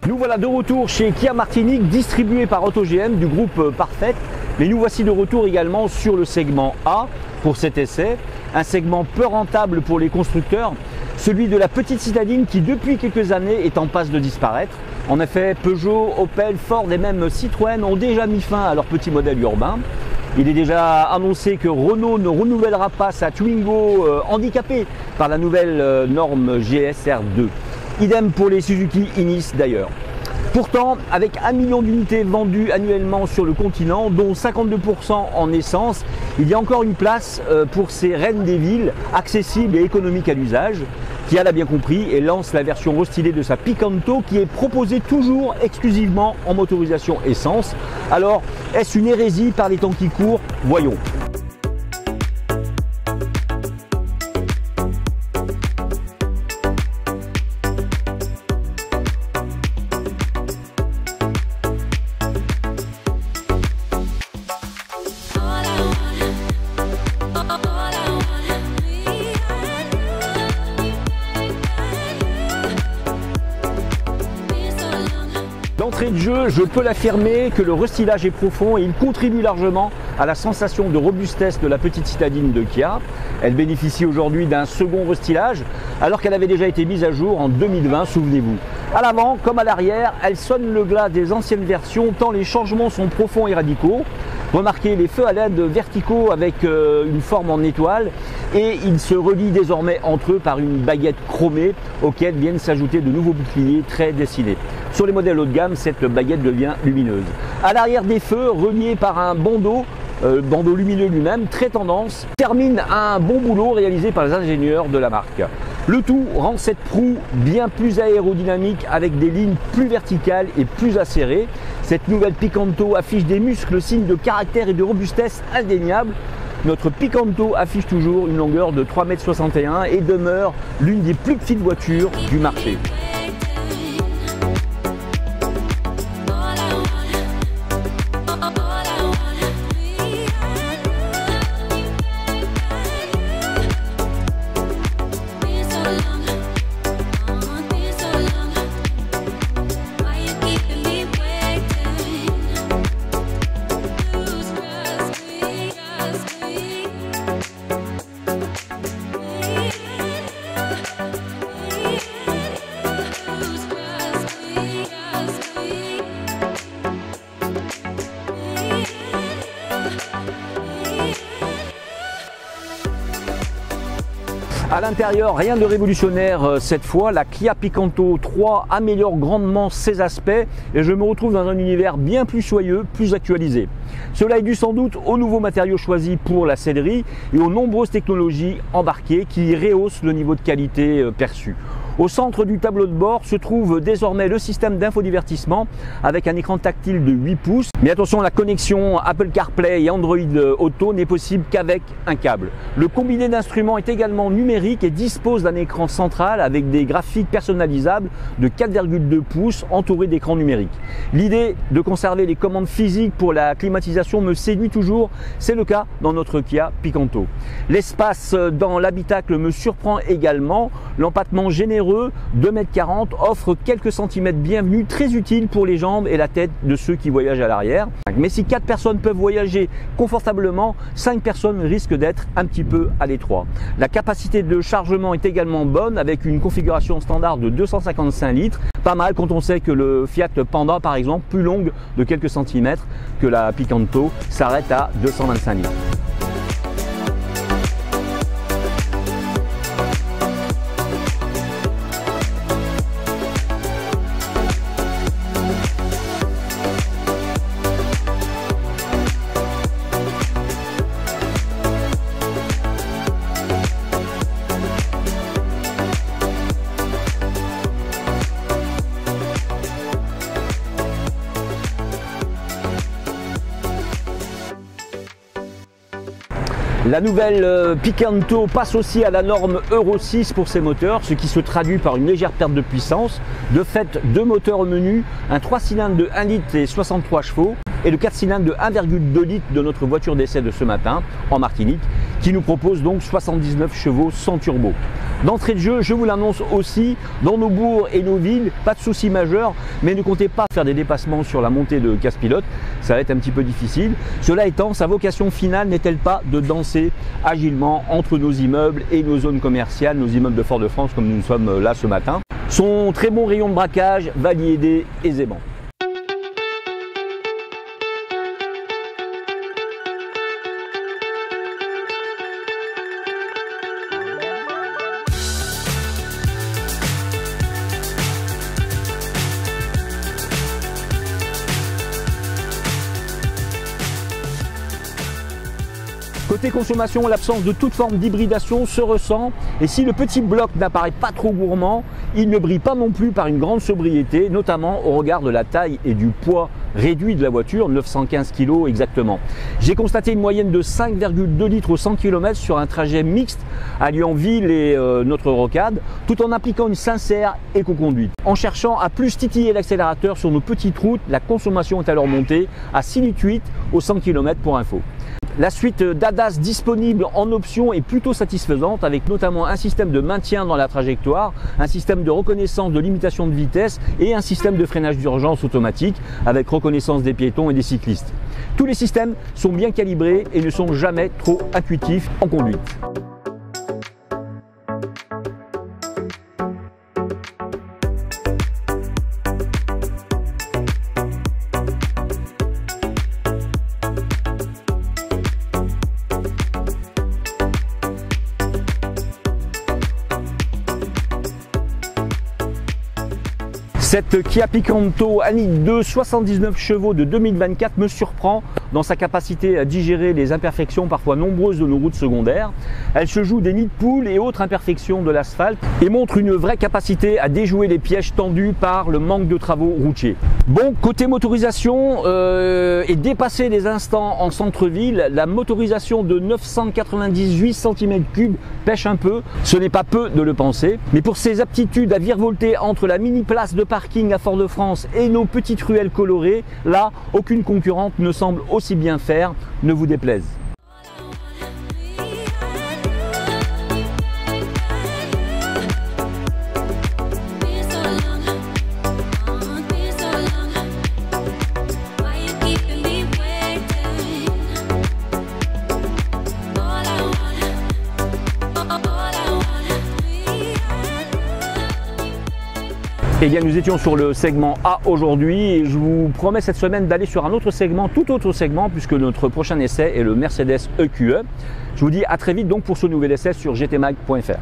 Nous voilà de retour chez Kia Martinique, distribué par AutoGM du groupe Parfait. Mais nous voici de retour également sur le segment A pour cet essai, un segment peu rentable pour les constructeurs, celui de la petite citadine qui depuis quelques années est en passe de disparaître. En effet, Peugeot, Opel, Ford et même Citroën ont déjà mis fin à leur petit modèle urbain. Il est déjà annoncé que Renault ne renouvellera pas sa Twingo handicapée par la nouvelle norme GSR2. Idem pour les Suzuki Ignis d'ailleurs. Pourtant, avec 1 million d'unités vendues annuellement sur le continent, dont 52% en essence, il y a encore une place pour ces reines des villes, accessibles et économiques à l'usage. Kia l'a bien compris et lance la version restylée de sa Picanto qui est proposée toujours exclusivement en motorisation essence. Alors, est-ce une hérésie par les temps qui courent? Voyons. D'entrée de jeu, je peux l'affirmer que le restylage est profond et il contribue largement à la sensation de robustesse de la petite citadine de Kia. Elle bénéficie aujourd'hui d'un second restylage alors qu'elle avait déjà été mise à jour en 2020, souvenez-vous. À l'avant comme à l'arrière, elle sonne le glas des anciennes versions tant les changements sont profonds et radicaux. Remarquez les feux à LED verticaux avec une forme en étoile et ils se relient désormais entre eux par une baguette chromée auxquelles viennent s'ajouter de nouveaux boucliers très dessinés. Sur les modèles haut de gamme, cette baguette devient lumineuse. À l'arrière des feux, reliés par un bandeau lumineux lui-même, très tendance, termine un bon boulot réalisé par les ingénieurs de la marque. Le tout rend cette proue bien plus aérodynamique avec des lignes plus verticales et plus acérées. Cette nouvelle Picanto affiche des muscles, signes de caractère et de robustesse indéniables. Notre Picanto affiche toujours une longueur de 3,61 m et demeure l'une des plus petites voitures du marché. À l'intérieur, rien de révolutionnaire cette fois. La Kia Picanto 3 améliore grandement ses aspects et je me retrouve dans un univers bien plus soyeux, plus actualisé. Cela est dû sans doute aux nouveaux matériaux choisis pour la sellerie et aux nombreuses technologies embarquées qui rehaussent le niveau de qualité perçu. Au centre du tableau de bord se trouve désormais le système d'infodivertissement avec un écran tactile de 8 pouces. Mais attention, la connexion Apple CarPlay et Android Auto n'est possible qu'avec un câble. Le combiné d'instruments est également numérique et dispose d'un écran central avec des graphiques personnalisables de 4,2 pouces entourés d'écrans numériques. L'idée de conserver les commandes physiques pour la climatisation me séduit toujours, c'est le cas dans notre Kia Picanto. L'espace dans l'habitacle me surprend également, l'empattement généreux 2,40 m offre quelques centimètres bienvenus, très utiles pour les jambes et la tête de ceux qui voyagent à l'arrière. Mais si 4 personnes peuvent voyager confortablement, 5 personnes risquent d'être un petit peu à l'étroit. La capacité de chargement est également bonne avec une configuration standard de 255 litres. Pas mal quand on sait que le Fiat Panda par exemple, plus longue de quelques centimètres que la Picanto, s'arrête à 225 litres. La nouvelle Picanto passe aussi à la norme Euro 6 pour ses moteurs, ce qui se traduit par une légère perte de puissance. De fait, 2 moteurs au menu, un 3 cylindres de 1 litre et 63 chevaux et le 4 cylindres de 1,2 litres de notre voiture d'essai de ce matin en Martinique, qui nous propose donc 79 chevaux sans turbo. D'entrée de jeu, je vous l'annonce aussi, dans nos bourgs et nos villes, pas de soucis majeurs, mais ne comptez pas faire des dépassements sur la montée de casse-pilote, ça va être un petit peu difficile. Cela étant, sa vocation finale n'est-elle pas de danser agilement entre nos immeubles et nos zones commerciales, nos immeubles de Fort-de-France comme nous sommes là ce matin. Son très bon rayon de braquage va l'y aider aisément. Côté consommation, l'absence de toute forme d'hybridation se ressent et si le petit bloc n'apparaît pas trop gourmand, il ne brille pas non plus par une grande sobriété, notamment au regard de la taille et du poids réduit de la voiture, 915 kg exactement. J'ai constaté une moyenne de 5,2 litres au 100 km sur un trajet mixte alliant ville et notre rocade, tout en appliquant une sincère éco-conduite. En cherchant à plus titiller l'accélérateur sur nos petites routes, la consommation est alors montée à 6,8 litres au 100 km pour info. La suite d'ADAS disponible en option est plutôt satisfaisante avec notamment un système de maintien dans la trajectoire, un système de reconnaissance de limitation de vitesse et un système de freinage d'urgence automatique avec reconnaissance des piétons et des cyclistes. Tous les systèmes sont bien calibrés et ne sont jamais trop intuitifs en conduite. Cette Kia Picanto Aniq 2 79 chevaux de 2024 me surprend dans sa capacité à digérer les imperfections parfois nombreuses de nos routes secondaires. Elle se joue des nids de poules et autres imperfections de l'asphalte et montre une vraie capacité à déjouer les pièges tendus par le manque de travaux routiers. Bon, côté motorisation et dépasser les instants en centre-ville, la motorisation de 998 cm3 pêche un peu, ce n'est pas peu de le penser, mais pour ses aptitudes à virevolter entre la mini place de parking à Fort-de-France et nos petites ruelles colorées, là, aucune concurrente ne semble aussi bien faire, ne vous déplaise. Eh bien, nous étions sur le segment A aujourd'hui et je vous promets cette semaine d'aller sur un autre segment, tout autre segment, puisque notre prochain essai est le Mercedes EQE. Je vous dis à très vite donc pour ce nouvel essai sur gtmag.fr.